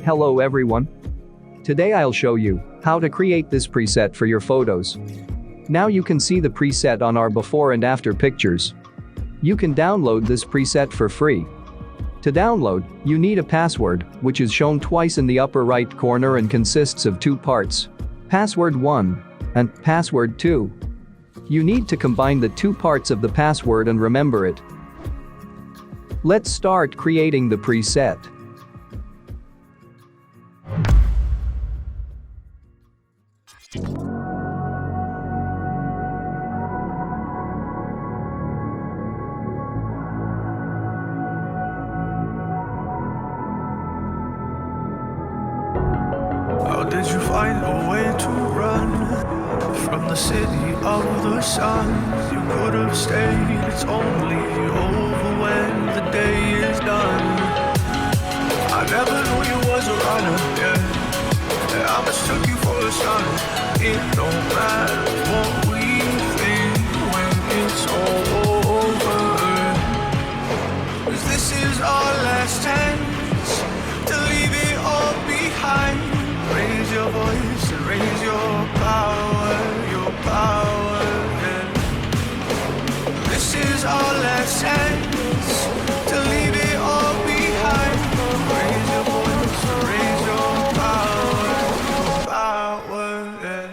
Hello everyone. Today I'll show you how to create this preset for your photos. Now you can see the preset on our before and after pictures. You can download this preset for free. To download, you need a password, which is shown twice in the upper right corner and consists of two parts. Password 1 and password 2. You need to combine the two parts of the password and remember it. Let's start creating the preset. How did you find a way to run from the city of the sun? You could have stayed, it's only over when the day is done. I never knew you was a runner, yeah. I mistook you for a son. It don't matter what we think when it's all over, 'cause this is our last chance to leave it all behind. Raise your voice and raise your power, yeah. This is our last chance to leave it all behind. Raise your voice and raise your power, yeah.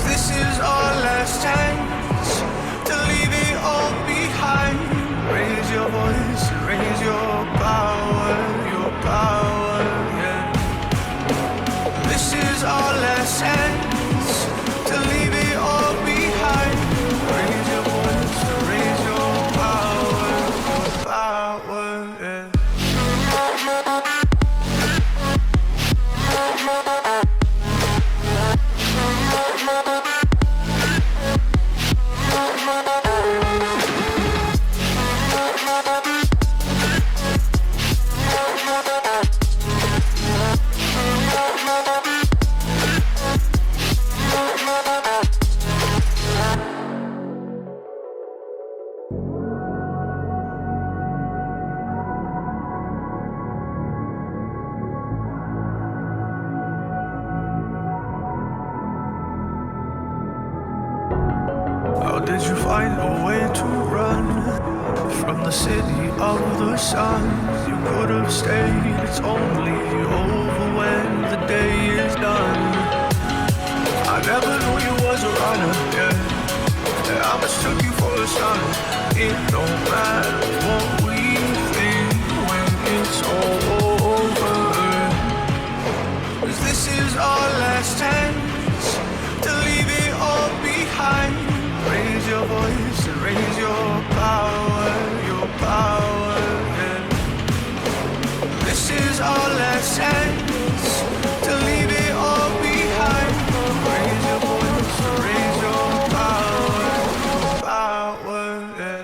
This is our last chance to leave it all behind. Raise your voice and raise your power, yeah. This is our last chance to leave it all behind. Raise your voice and raise your power, yeah. How did you find a way to run from the city of the sun? You could have stayed, it's only over when the day is done. I never knew you was a runner, yeah. I mistook you for a son. It don't matter what we think when it's all over, 'cause this is our last chance to leave it all behind. Raise your voice and raise your power, yeah. This is our last chance to leave it all behind. Raise your voice and raise your power, yeah.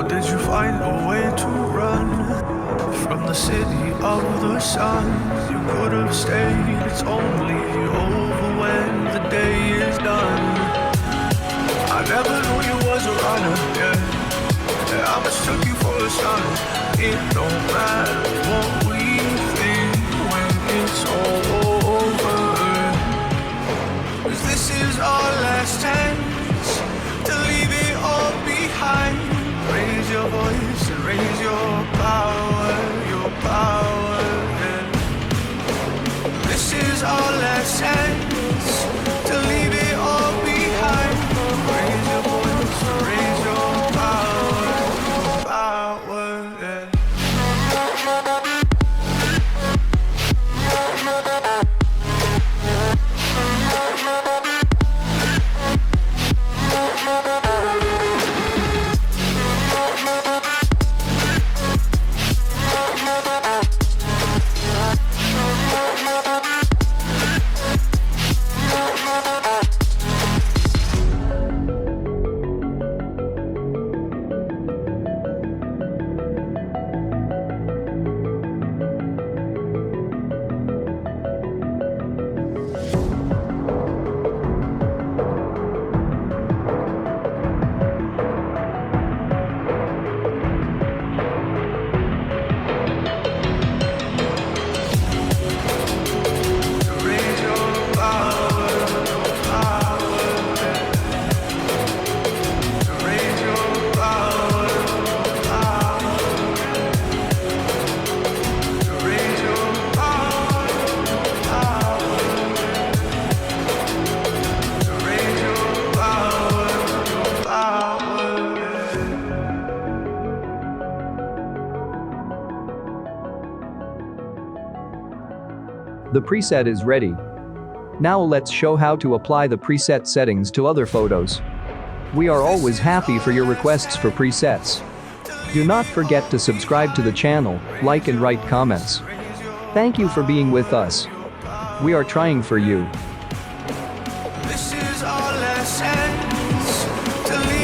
did you find a way to run from the city of the sun? You could have stayed, it's only over when the day is done. I never knew you was a runner, yeah. I mistook you for a son. It don't matter what we think when it's all over. 'Cause this is our last chance to leave it all behind. Raise your voice and raise your power, yeah. This is our last chance to leave it all behind. Raise your voice and raise your power, yeah. The preset is ready. Now let's show how to apply the preset settings to other photos. We are always happy for your requests for presets. Do not forget to subscribe to the channel, like and write comments. Thank you for being with us. We are trying for you. This is our last chance to leave